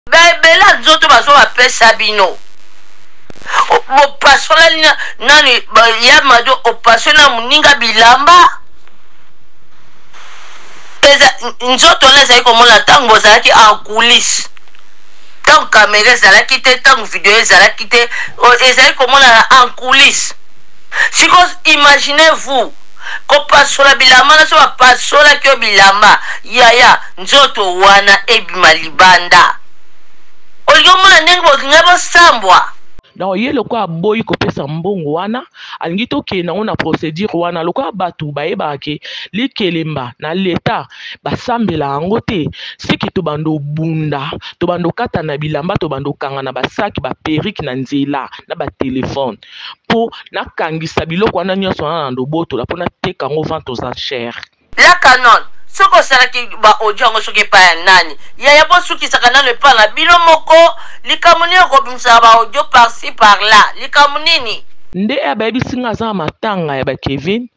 bela nzoto bazo bapesa bino opasola nani ya mado opaso na muninga bilamba nzoto wana ezali komona ntango bozalaki en coulisse ntango kamera ezalaki te ntango video ezalaki te ezali komona en coulisse siko imaginez-vous kopasola bilamba na so bapasolaki yo bilamba yaya nzoto wana ebima libanda olingi omona ndenge bolinga bosambwa donc ye lokola boyi kopesa mbongo wana alingi tokende nango na procédure wana lokola bato bayebaka ke likelemba na leta basambela yango te seki tobanda obunda tobanda okata na bilamba tobanda okanga na basaki baperike na nzela na batelefone mpo nakangisa biloko wana nyonso wana na ndobotola mpo nateka yango vente aux enchères la canon soko osalaki baaudio yango soki epai ya nani yaya bosukisaka nano epai na bino moko likambo nini okobimisaka baaudio parci par là likambo nini nde abayebisi nga aza na matanga ya bakevin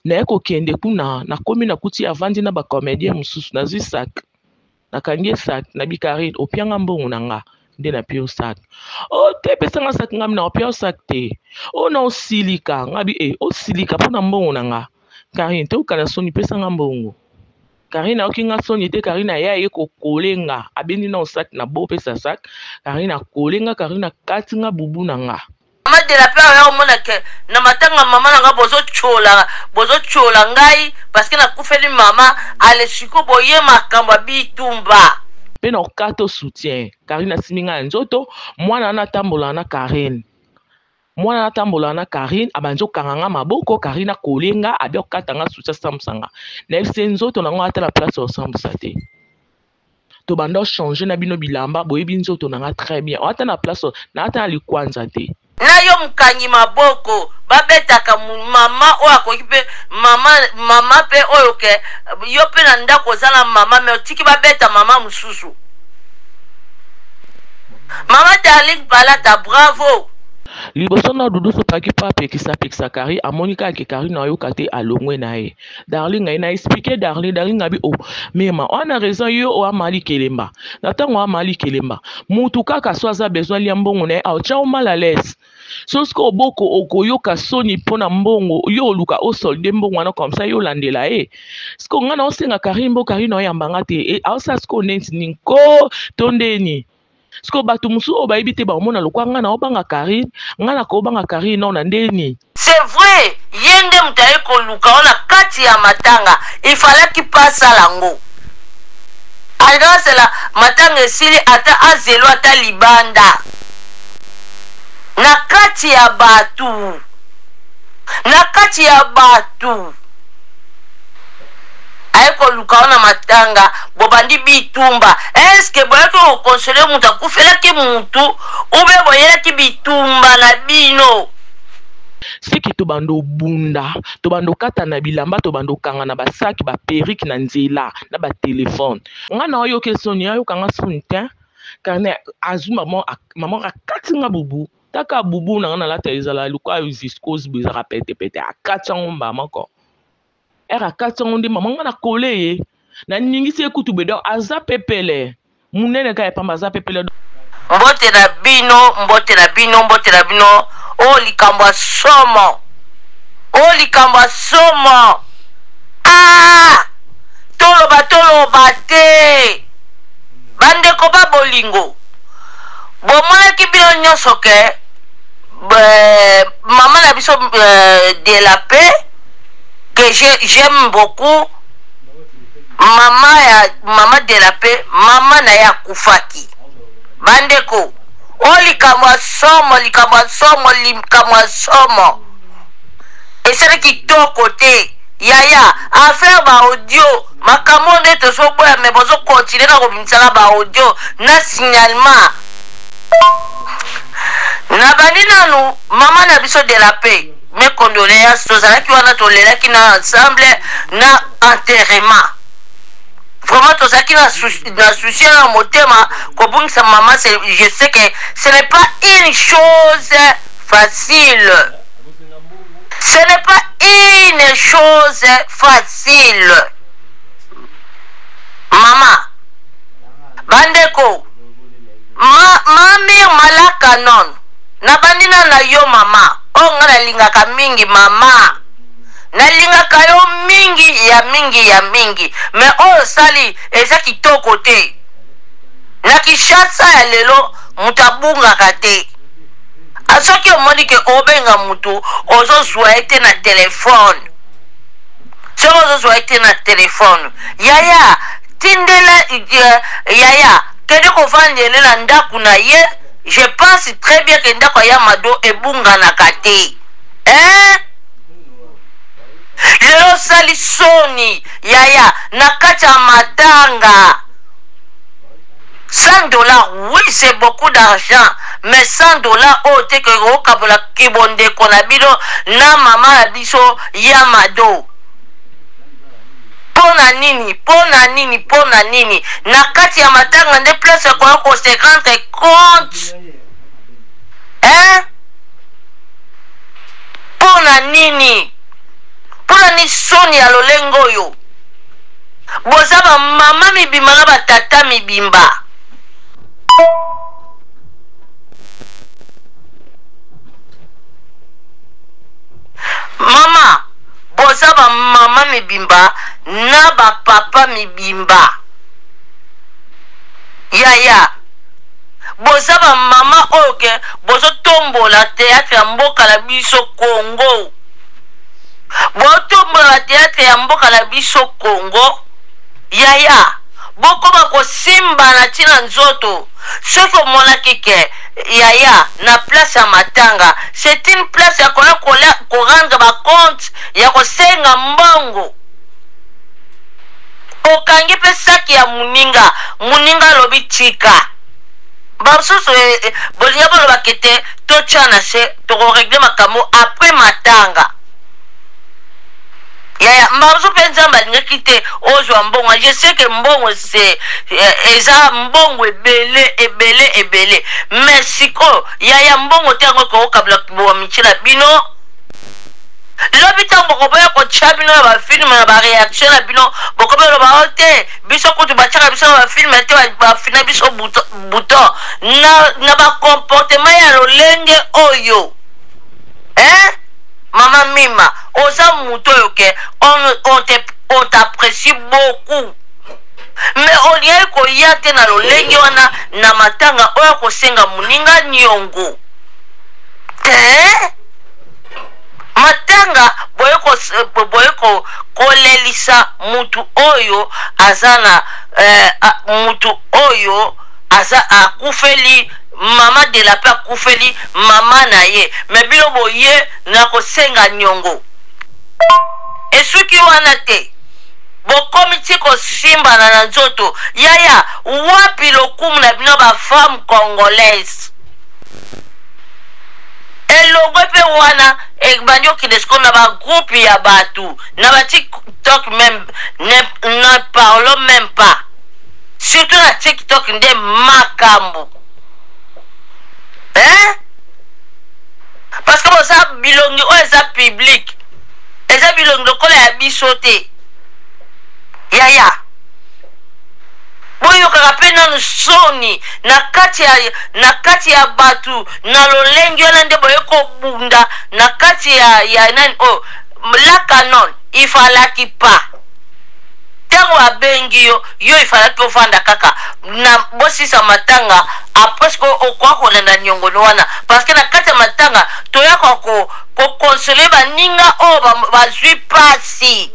naye kokende kuna nakomi nakuti avandi na bacomédien mosusu nazwi sak nakangi esak na bikarine opianga mbongo na nga nde napia osak o te epesanga sak ngami na opia osak te o na osilika ngabi osilika mpona mbongo na nga karine te okana soni pesanga mbongo Karine aoki nga soni te Karine aya ye kokolenga abendi na osak na bo pesa sak Karine akolenga Karine akati nga bubu na nga mama de la peur ya omona ke na matanga mama na nga bozo chola ngai parce que na kufeli mama ale siko boye makambo bitumba pe na okato soutien Karine asimi nga nzoto mwana na tambola na Karine mwana natambola na Karine abanzo kanganga maboko Karine akolenga abia okatanga soutien samsanga na fc nzoto nango ata la place osambusa te to banda changer na bino bilamba boyebi nzoto nanga très bien ata na place na ata na likwanza te na yo mkangi maboko babetaka mama oyo akoki pe mama pe oyo ke yo pe na ndako ozala mama me otiki babeta mama mosusu mama darling balata bravo liboso na dudu sopaki pa pekisa Kari amonika ke Kari na yoka te alongwe na ye darling na expliquer darling abi mema wana raison yo o amali kelemba na tango amali kelemba mutu kaka so aza besoin lia mbongo na ye aocha mal à l'aise sosko oboko okoyoka soni pona mbongo yo luka o solde mbongo wana comme ça yo landela e sko ngana osenga Kari mbo Kari na yambanga te aosa sko nenti ninko tondeni Sko batu musu obayibi te baomona lokwa nga na obanga Karine nga na ko obanga Karine na ndeni c'est vrai yende mutaye ko luka ona kati ya matanga il fallait qu'il passe lango alors c'est la matanga esili ata azelo ata libanda na kati ya batu ayeko luka ona matanga bobandi bitumba eske boyeko okonsole mutu akufelaki mutu ube boyelaki bitumba na bino seki tobando bunda tobando kata na bilamba tobando kanga na basaki baperike na nzela na batelefone nga na oyo kesoni ayo kanga soni te kane azu maman akati nga bubu taka bubu na nga na lata ezala lukwa viscose bizara pete akati ngo mbama ko era katongo ndi mama ngana kole ye na ningisi ekutu bedo aza pepele munene ka epamba aza pepele mbote na bino o likamba somo toloba te bandeko babolingo bomonaki bino nyonso ke mama na biso de la paix que j'aime beaucoup mama de la paix mama na ya kufaki bandeko o likambo somo esere kitoko te yaya affaire ba audio makambo nde tozoboya me bozo continue na kobimisaka ba audio na signalement na bandi nanu mama na biso de la paix mes condoléances tozalaki wana tolelaki na ensemble na enterrement vraiment tozalaki na souci na motema kobungisa mama je sais que ce n'est pas une chose facile mama bandeko canon na bandina na yo mama o nga nalingaka mingi mama nalingaka yo mingi ya mingi me oyo sali eza kitoko te na Kinshasa ya lelo mutu abungaka te asoki omoni ke obenga mutu ozozwa ete na telefone soki ozozwa ete na telefone yaya tindela yaya kende kovandelela ndaku na ye je pense très bien que ndako ya Mado ebunganaka te lelo sali soni yaya na kati ya matanga $100, oui c'est beaucoup d'argent mais $100 o te ke okabola kibondeko na bino na mama na biso ya Mado pona nini na kati ya matanga nde place koya ko se rendre compte pona ni soni ya lolengo oyo boza ba mama mibimba na batata mibimba mama boza ba mama mibimba na ba papa mibimba yaya boza ba mama oyo ke bozo tombola théâtre ya mboka na biso Congo botombola théâtre ya mboka na biso Congo yaya bokoma kosimba na ntina nzoto soki omonaki ke yaya na place ya matanga c'est une place ya koya korendre bacompte ya kosenga mbongo okangi mpe saki ya muninga alobi tika basusu bolinga bolobaka ete totya na se tokoregle makambo après matanga yaya mbazo mpe nzambe alingaki te ozwa mbongo je sais que mbongo eza mbongo ebele mais sikoyo yaya mbongo te yango kokabila kibowa michila bino lobi ntango bokoboya kotya bino na bafilme na bareaction na bino bokoboya loba o te biso kutu batyaka biso na bafilme te bafina biso buton na bakomportement ya lolenge oyo mama mima oza mutu oyo ke on t'apprécie beaucoup mais olingai koya te na lolenge wana na matanga oyo kosenga muninga niongo te matanga boye kolelisa mutu oyo aza na mutu oyo aza akufeli mama de la paix akufeli mama na ye me bino boye na kosenga niongo esuki wana te bokomi ti kosimbana na nzoto yaya wapi lokumu na bino bafemme congolaise elongo mpe wana ebandi okende sikoyo na bagroupe ya bato na batiktok même ne parlons même pas surtout na tiktok nde makambo parce que boza bilongi oyo eza public eza bilongi lokola ya biso te yaya boyokaka mpe nanu soni na kati ya bato na lolenge wana nde boye kobunda na kati ya nani oyo la canon ifalaki pa ntango abengi yo ifalaki ofanda kaka na bosisa matanga apres okoka kolanda niongono wana parce que na kati ya matanga toyaka kokonsole baninga oyo bazwi pasi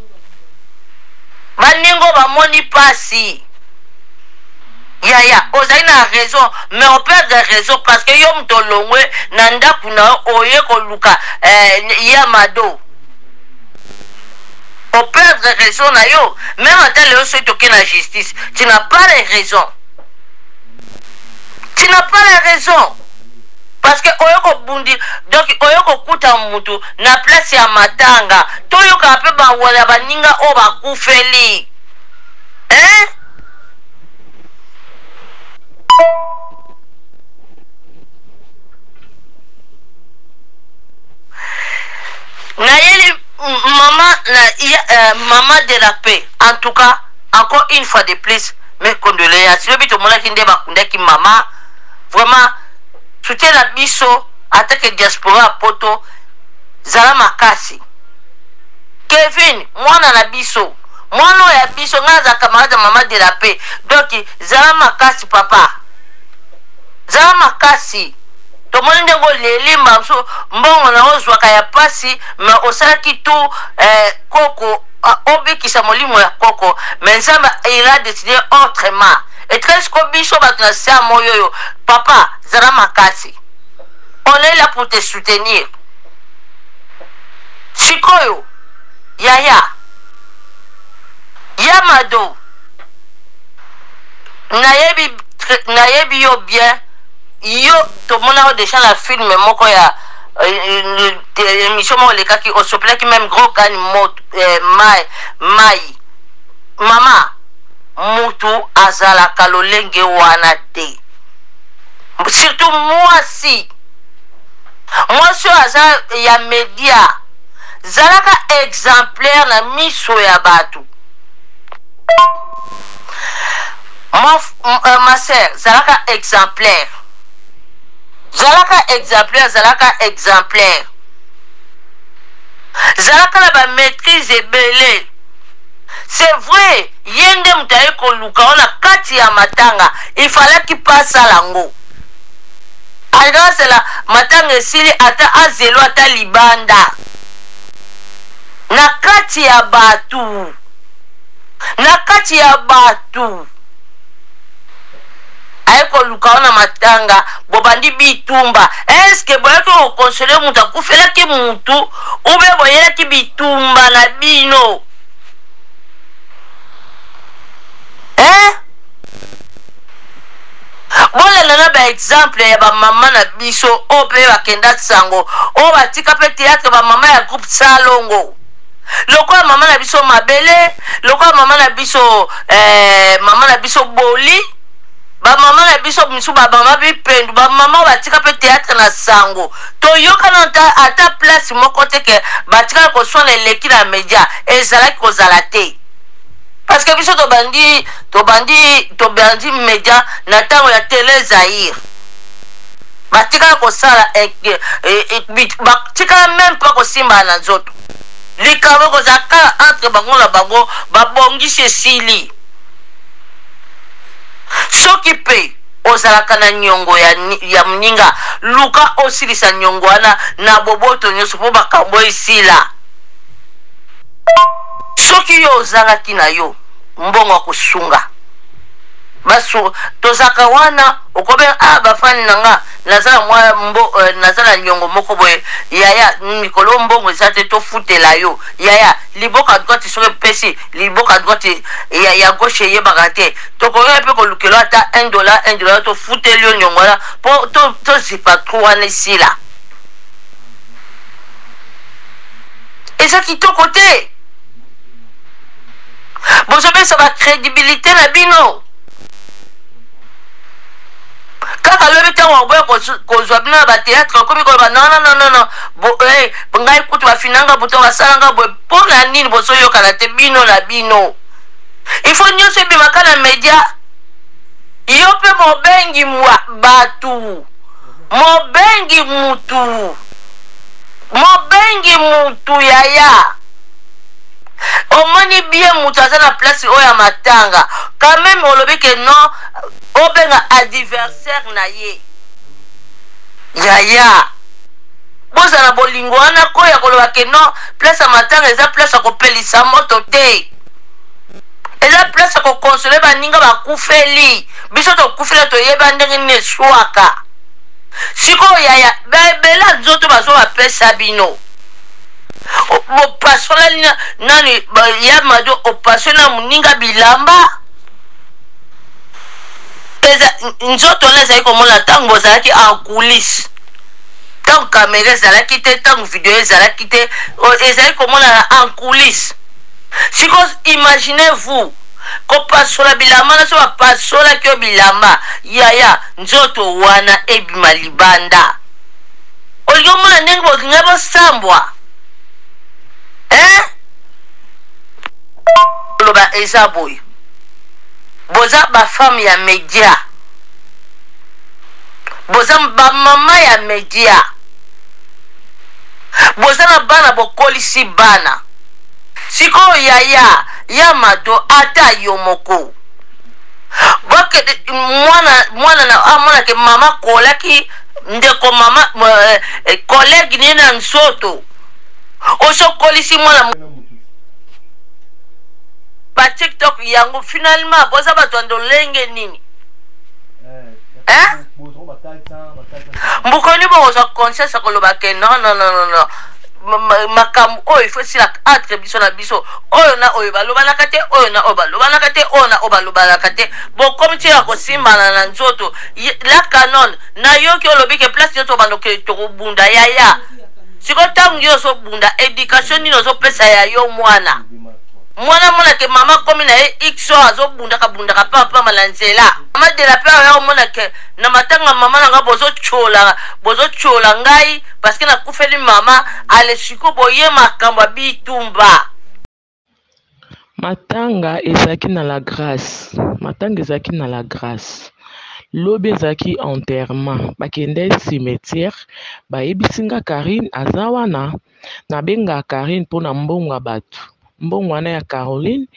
baninga oyo bamoni pasi yaya ozali na raison mais on perd de raison parce que yo mutu olongwe na ndaku na yo oye koluka ya Mado on perd de raison na yo même ata leo soki toke na justice tu n'as pas les raisons parce que oyoko bundi donc oyoko kuta mutu na place ya matanga toyoka mpe bawala baninga oyo bakufeli nayeli maman de la paix en tout cas encore une fois de plus mes condoléances lobi tomonaki nde bakundaki mama vraiment soutien na biso atake diaspora poto zala makasi. Kevin mwana na biso mwana ya biso nga za camarade mama de la paix donc zala makasi papa zala makasi tomoni ndenge olelimba mso mbongo na ozwaka ya pasi me osalaki tu koko obikisa molimo ya koko me nzambe il a décidé autrement etre siko biso bato na se ya moyo oyo papa zala makasi on est là pour te soutenir sikoyo yaya Yamado nayebi yo bien yo tomona déjà la film moko ya émission moko lekaki osopelaki même gros kani mai mama mutu azalaka lolenge wana te surtout mwasi oyo aza ya media zalaka exemplaire na miso ya bato. Ma sœur, zalaka exemplaire. Zalaka exemplaire. Zalaka la ba maîtrise belé. C'est vrai, yende mutaye ko luka ona kati ya matanga, il fallait qu'il passe à lango. Alors c'est la matanga sili ata azelo ata libanda. Na kati ya batu. Na kati ya batu ayeko luka na matanga bobandi bitumba eske boyaki okonsole mutu akufelaki mutu ube boyelaki bitumba na bino bolela na ba exemple ya ba mama na biso o pe bakenda sango o batika pe théâtre ba mama ya groupe Salongo lokola mama na biso mabele lokola mama na biso boli ba mama na biso misu ba mama bipendu ba mama batika pe théâtre na sango toyoka na ata place moko te ke batika ko sona leki na media ezalaki kozala te parce que biso tobandi media na tango ya télé Zaïre batika ko sala batika même pas ko simba na nzoto likabo kozaka entre bango na bango babongisi esili soki pe ozalaka na nyongo ya mninga luka osilisa nyongo wana na boboto nyonso mpo bakambo esila soki yo ozalaki na yo mbongo akosunga basu tozaka wana okobe bafani nanga nazala nyongo moko boye yaya mikolo mbongo eza te tofutela yo yaya liboka droite soki pesi liboka droite ya gauche eyebaka te tokoyoka mpe kolukelo ata $1 tofuteli yo nyongo wana mpo tozipa tro wana esila eza kitoko te bozopesa bacrédibilité na bino kaka lobi ntango baboya kozwa bino na batéâtre okomi koloba non ngai kutu bafinanga buto basalanga boye mpo na nini bozoyokana te bino na bino il faut nyonso ebimaka na media yo mpe mobengi batu mobengi mutu yaya omoni bien mutu aza na place oyo ya matanga quand même olobi ke non obenga adversaire na ye yaya bozala bolingo wana koya koloba ke non place ya matanga eza place ya kopelisa moto te eza place ya kokonsole baninga bakufeli biso tokufela toyeba ndenge nini eswaka sikoyo yaya bela nzoto bazo bapesa bino opasola nani ya mado opasola muninga bilamba eza nzoto wana ezali komona ntango bozalaki en coulisse ntango kamera ezalaki te ntango video ezalaki te ezali komona en coulisse siko imaginez-vous kopasola bilamba na so bapasolaki yo bilamba yaya nzoto wana ebima libanda olingi omona ndenge bolinga bosambwa loba eza boye boza bafemme ya media boza bamama ya media boza na bana bokolisi bana sikoyo yaya ya mado ata yo moko boke mwana na amona ke mama kolaki ndeko mama collègue ni na nsoto oso kolisi mwana ba TikTok yango finalement boza bato ndolenge nini mbukoni boza conscience koloba ke non makambo oyo ifo sila atre biso na biso oyo na oyo balobanaka te oyo na oyo balobanaka te oyo na oyo balobanaka te bokomi tika kosimbana na nzoto la canon nayoki olobi ke place nyonso bandoke tokobunda yaya siko ntango yo ozobunda éducation nini ozopesa ya yo mwana mona ke mama komi na ye x oyo azobundaka papa na nzela mama de la pe oyo omona ke na matanga mama na nga bozochola ngai parce que nakufeli mama ale siko boye makambo bitumba matanga ezalaki na la grâce lobi ezalaki enterrement bakende cimetière bayebisi nga Karine aza wana nabenga Karine mpona mbongo ya bato mbongo wana ya Caroline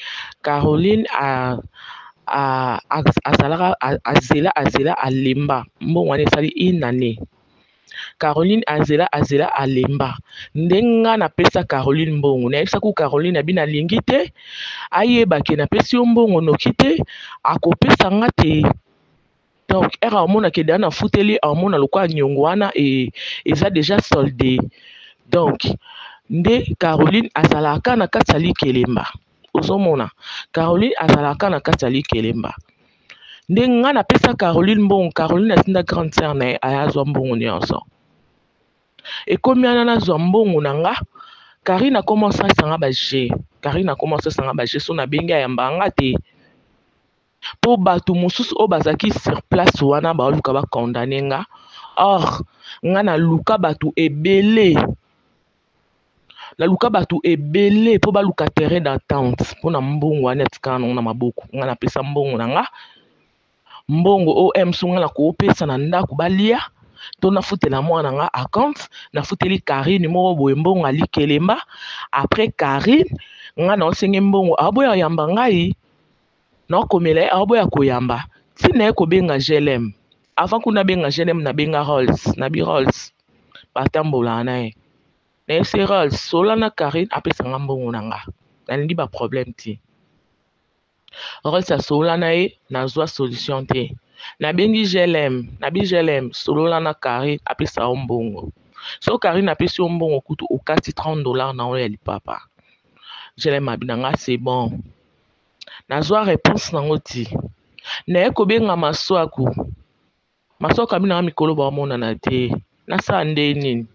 azela alemba mbongo wana esali inane Caroline azela alemba ndenga napesa Caroline mbongo nayebisa ku Caroline abi nalingi te ayebake napesi yo mbongo noki te akopesa nga te donc era omona ke dana futeli omona lokwa nyongo wana eza déjà soldé donc nde Caroline azalaka na kati ya likelemba ozomona Caroline azalaka na kati ya likelemba nde nga napesa Caroline mbongo Caroline atinda grande sœur na ye ayazwa mbongo nyonso ekomi ana nazwa mbongo na nga Karine akomansa esanga baje so nabengi ayamba nga te po bato mosusu oyo bazalaki sur place wana baoluka bakondane nga or nga naluka bato ebele po baluka terrain d'attente mpona mbongo wana etikala nango na maboko nga napesa mbongo na nga mbongo oyo mso nga nakoopesa na ndako balia to nafutela mwana nga account nafuteli Karine moko boye mbongo alikelemba après Karine nga naosenge mbongo aboya yamba ngai naokomela ye aboya koyamba ntina ye kobenga GLM avant kuna benga GLM nabenga Rolls batambola na ye nayebisi Rolls sola na Karine apesanga mbongo na nga nalingi baproblème ti Rolls asola na ye nazwa solution te nabengi GLM solola na Karine apesa yo mbongo so Karine apesi yo mbongo kutu okati $30 na oyo ya lipapa GLM abi na nga c'est bon nazwa réponse nango ti naye kobenga maswaku abi na nga mikolo baomonana te nasala nde nini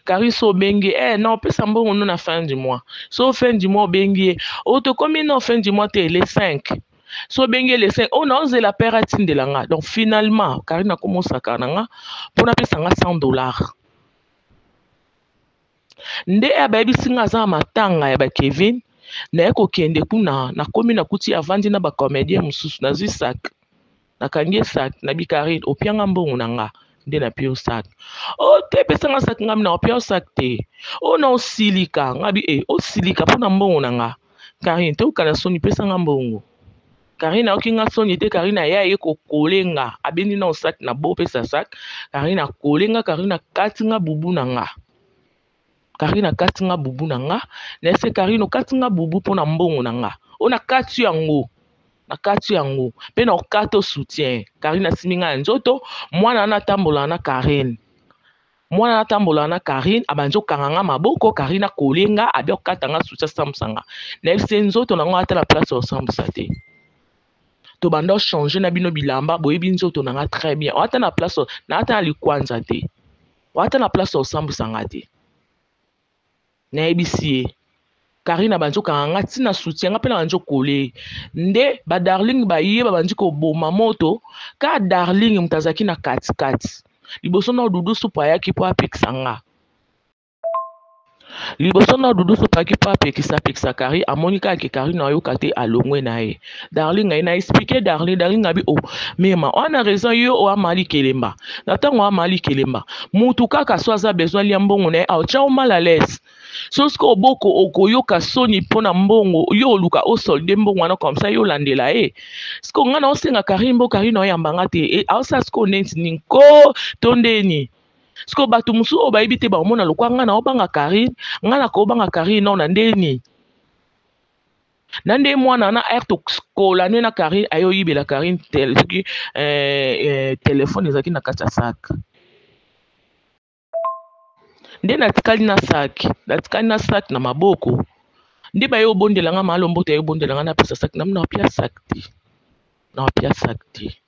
Karine so obengi na opesa mbongo no na fin du mois so fin du mois obengi ye otokomi no fin du mois te le 5 so bengi le 5 on a osé la père atindela nga donc finalement Karine akomosaka na nga mpona apesa nga $100 nde bayebisi nga aza matanga ya bakevin naye kokende kuna nakomi nakuti avandi na bacomédien mosusu nazwi sak nakangi sak nabi Karine opianga mbongo na nga nde napia yo sak te pesa nga sak ngami na opia yo sak te na osilika ngabi osilika mpona mbongo na nga Karine te okana soni pesa nga mbongo Karine aoki nga soni te Karine aya ye kokolenga abendi na osak na bo pesa sak Karine akolenga Karine akati nga bubu na nga nese Karine okati nga bubu mpona mbongo na nga nakati yango mpe na okati soutien Karine asimi nga nzoto mwana anatambola na Karine abanzi okanga nga maboko Karine akolenga abi okata nga soutien sambusanga nayebisi nzoto nango ata na place osambusa te to banda changer na bino bilamba boyebi nzoto na nga très bien ata na place na ata na likwanza te ata na place osambusanga te nayebisi ye Karine abanzi okanga nga ntina soutien nga mpe na banzi okole nde badarling baye babandi koboma moto ka darling moto azalaki na katikati liboso na dudu supu ayaki mpo apekisa nga liboso na dudu sopaki pa pekisa kari amonika ke kari na yo kate alongwe na ye darling ngai na expliquer darling abi o mema on a raison yo o amali kelemba na tango amali kelemba mutu kaka so aza besoin lia mbongo na ye aotia o mal à l'aise sosko oboko okoyoka soni mpona mbongo yo oluka osolde mbongo wana comme ça yo landela ye siko nga na osenga kari mbo kari na oyambanga te aosa siko neti ninko tondeni siko bato musu o bayibi te baomona lokwa nga na obanga kari nga na kobanga kari no na ndeni na nde mwana na air tokola ne na kari ayo yibela kari soki telefone ezalaki na kati ya saka nde natikali na sak na maboko nde baye obondelanga malo mbote ayo obondelanga na pesa sak na wapia sak te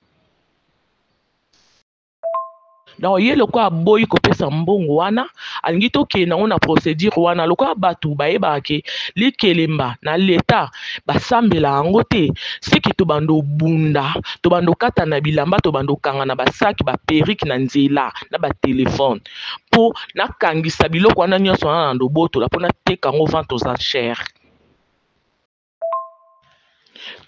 donc ye lokwa aboyi kopesa mbongo wana alingi tokende nango na procédure wana lokwa bato bayebaka ke likelemba na leta basambela yango te siki tobando bunda tobando kata na bilamba tobando kanga na basaki baperike na nzela na batelefone mpo nakangisa biloko wana nyonso wana na ndobotola mpo nateka yango vente aux enchères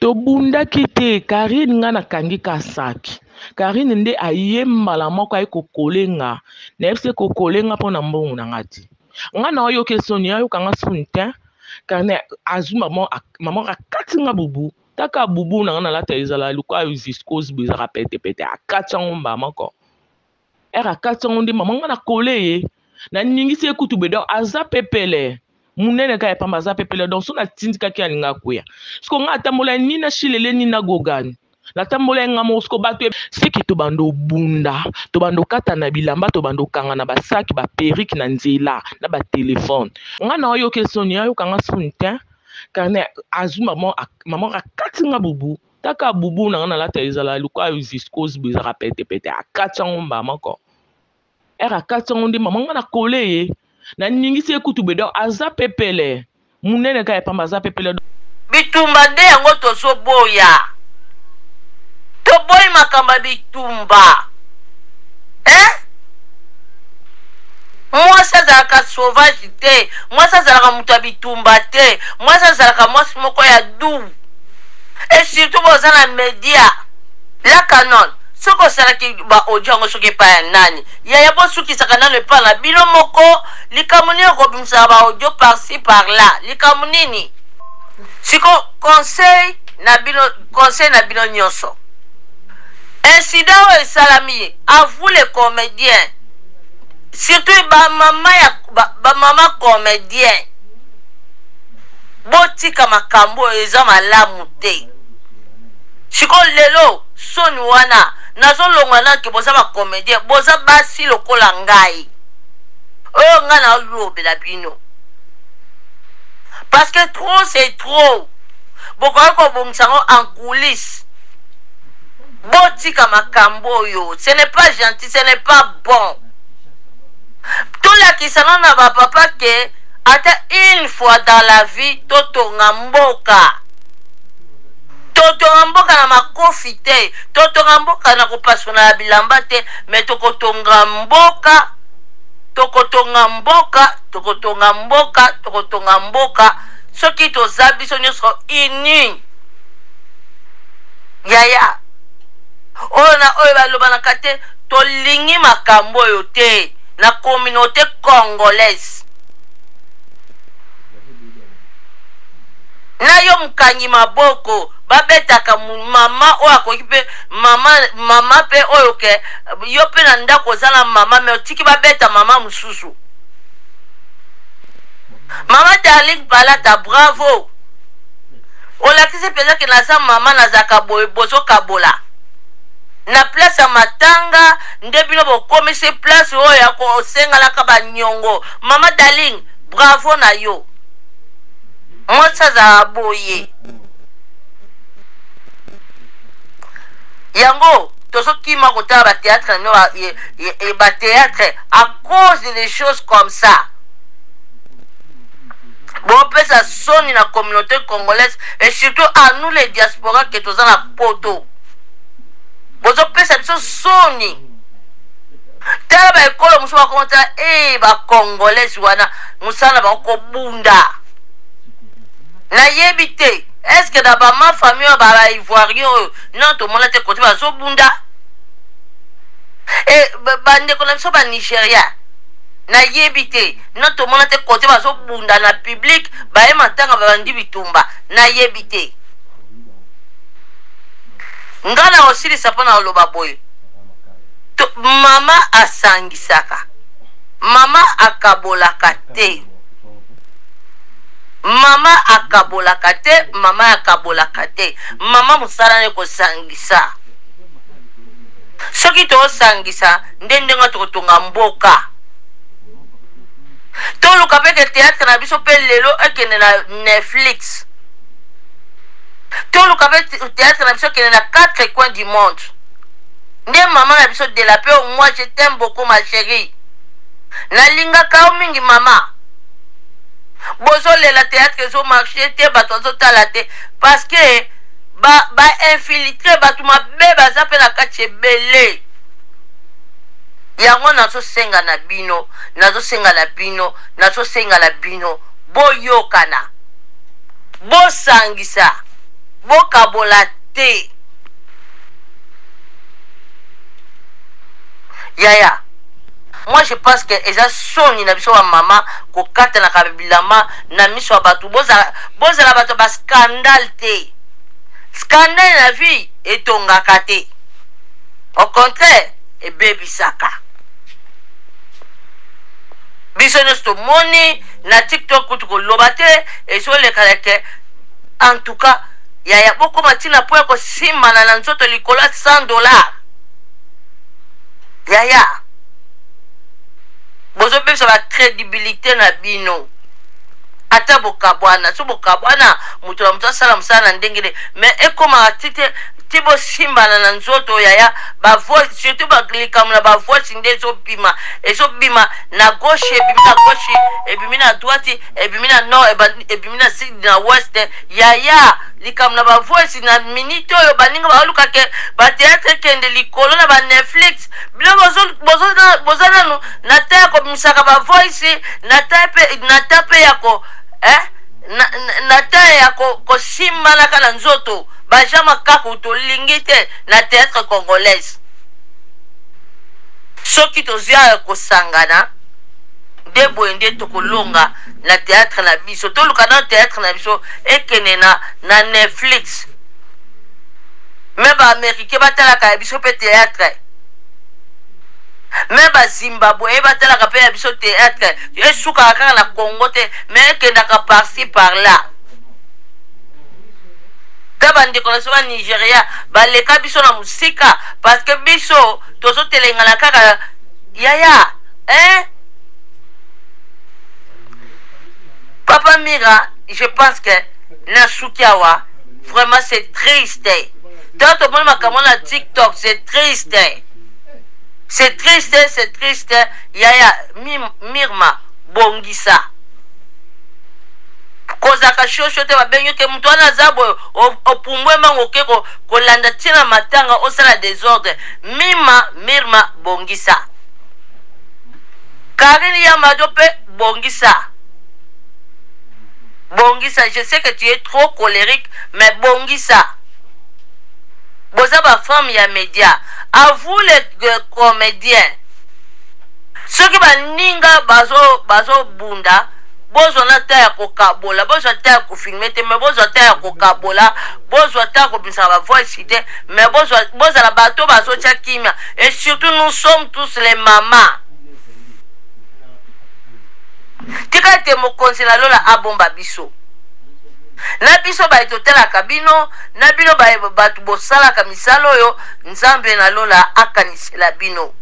tobundaki te Karine nga nakangi ka saki Karine nde ayembala moko aye kokolenga na yebise kokolenga mpo na mbongo na nga te nga na oyoka soni ayokanga soni te karine azwi mama akati nga bubu taka bubu na nga nalata ezala lukwa viscose bo ezaka petepete akati yango mba moko akati yango nde mama nga na kole ye na ningisi ekutu bedo aza pepele munene ka epamba aza pepele donc so natindikaki alinga koya siko nga atambola nini na shilele nini na gogani natambola nga mosiko bato siki tobando bunda tobando kata na bilamba tobando kanga na basaki baperike na nzela na batelefone nga na oyoka soni ayokanga soni te karine azwi mama akati nga bubu taka bubu na nga nalata ezala lukwa viscose bo ezaka petepete akati yango mba moko akati yango nde mama nga na kole ye na ningisi ekutu bedo aza pepele munene ka epamba aza pepele bitumba nde yango tozoboya toboyi makambo ya bitumba mwasi azalaka sauvage te mwasi azalaka moto ya bitumba te mwasi azalaka mwasi moko ya du et surtout boza na media la canon soki osalaki baaudio yango soki epai ya nani yaya bosukisaka nano epai na bino moko likambo nini okobimisaka baaudio par-ci par-là likambo nini siko conseil na bino nyonso incident oyo esalami à vous les comédiens surtout bamama comédien botika makambo oyo eza malamu te siko lelo soni wana nazolongwa nake boza bacomédien boza basi lokola ngai oyo ngai naolobela bino parce que trop c'est trop bokoki kobongisa yango en coulisse botika makambo oyo ce n'est pas gentil ce n'est pas bon tolakisana na bapapa ke ata une fois dans la vie totonga mboka na makofi te totonga mboka na kopasuna ya bilamba te me tokotonga mboka soki toza biso nyonso ini yaya oyo balobanaka te tolingi makambo oyo te na communauté congolaise na yo mokangi maboko babetaka mama oyo akoki mpe mama mpe oyo ke yo mpe na ndako oza na mama me otiki babeta mama mosusu mama darling balata bravo olakisi mpenza ke naza mama nazalaka bozokabola na place ya matanga nde bino bokomisi place oyo ya kosengalaka banyongo mama darling bravo na yo mwasi azala boye yango tozokima kotala batéâtre na bino batéâtre à cause des choses comme ça bopesa soni na communauté congolaise et surtout à nous les diaspora ke toza na poto bozopesa biso soni tala ba ekolo muso bakonta ba congolais wana musana ba ko bunda na yebite est-ce que d'abord ma famille ba ivoirien non to mona te côté ba so bunda et bande ko na so ba Nigeria na yebite non to mona te côté ba so bunda na public ba e matanga ba bandi bitumba na yebite ngana osili sapona loba boy mama asangisaka mama akabolaka te mama akabolaka te mama akabolaka te mama musala ne kosangisa soki tosangisa ndendenga tokotonga mboka toluka mpe ke théâtre na biso mpe lelo ekende na Netflix toluka mpe théâtre na biso ekende na 4 coins du monde nde mama na biso de la paix moi je t'aime beaucoup ma chérie nalingaka mingi mama bozolela théâtre ezomarche te bato azotala te parce que infiltre bato mabe baza mpe na kati ebele yango nazosenga na bino boyokana bosangisa bokabola te yaya. Moi je pense que eza soni na biso wa mama ko kata na kabilama na miso wa batu boza la batu ba scandale te. Scandale na vie etongaka te. Au contraire, e baby saka. Biso nesto moni na TikTok kutu ko lobate e so le kaleke. En tout cas, yaya boko matina po ko simana na nzoto likolo $100. Yaya. Bozo pe la crédibilité na bino. Ata bokabwana, so bokabwana mutu na mutu sala musala ndengede, mais ekoma tibo simba na nzoto yaya ba voix surtout ba klikamuna ba voix ndezo bima ezo bima na gauche ebimina gauche ebimina droite ebimina nord ebimina sud na ouest yaya likamuna ba voix na minute oyo baninga ba luka ke ba théâtre kende likolo na ba Netflix bilo bozana no na ta ko misaka ba voix na tape yako na ta yako ko simba na kana nzoto bajama kako tolingite na théâtre congolaise soki tozia kosangana debo ende tokolonga na théâtre na biso toluka na théâtre na biso ekene na Netflix me ba américain batalaka biso pe théâtre me ba Zimbabwe batalaka pe biso théâtre esuka kaka na Congo te me ekendaka par-ci par-là. Tabandi konasoba Nigeria baleka biso na musika parce que biso tozo telengana kaka yaya Papa Mira, je pense que na Sukiawa vraiment c'est triste. Tant au monde makamon na TikTok c'est triste. C'est triste yaya Mirma bongisa. Kozaka shosho te babenyo ke mtu ana zabo opumbwe mango ke ko landa tina matanga osala désordre Mirma bongisa Karine ya madope bongisa je sais que tu es trop colérique mais bongisa boza ba femme ya média à vous les comédiens ceux qui baninga bazo bunda bozo na ta ya kokabola bozo ta ya kofilmer te mais bozo ta ya kokabola bozo ta ko bisa ba voix cité mais bozo la bato bazo tia kimia et surtout nous sommes tous les mamans tika te mo conseiller lola abomba biso na biso ba etotela kabino na bino ba batu bosala ka misalo yo nzambe na lola akanisela bino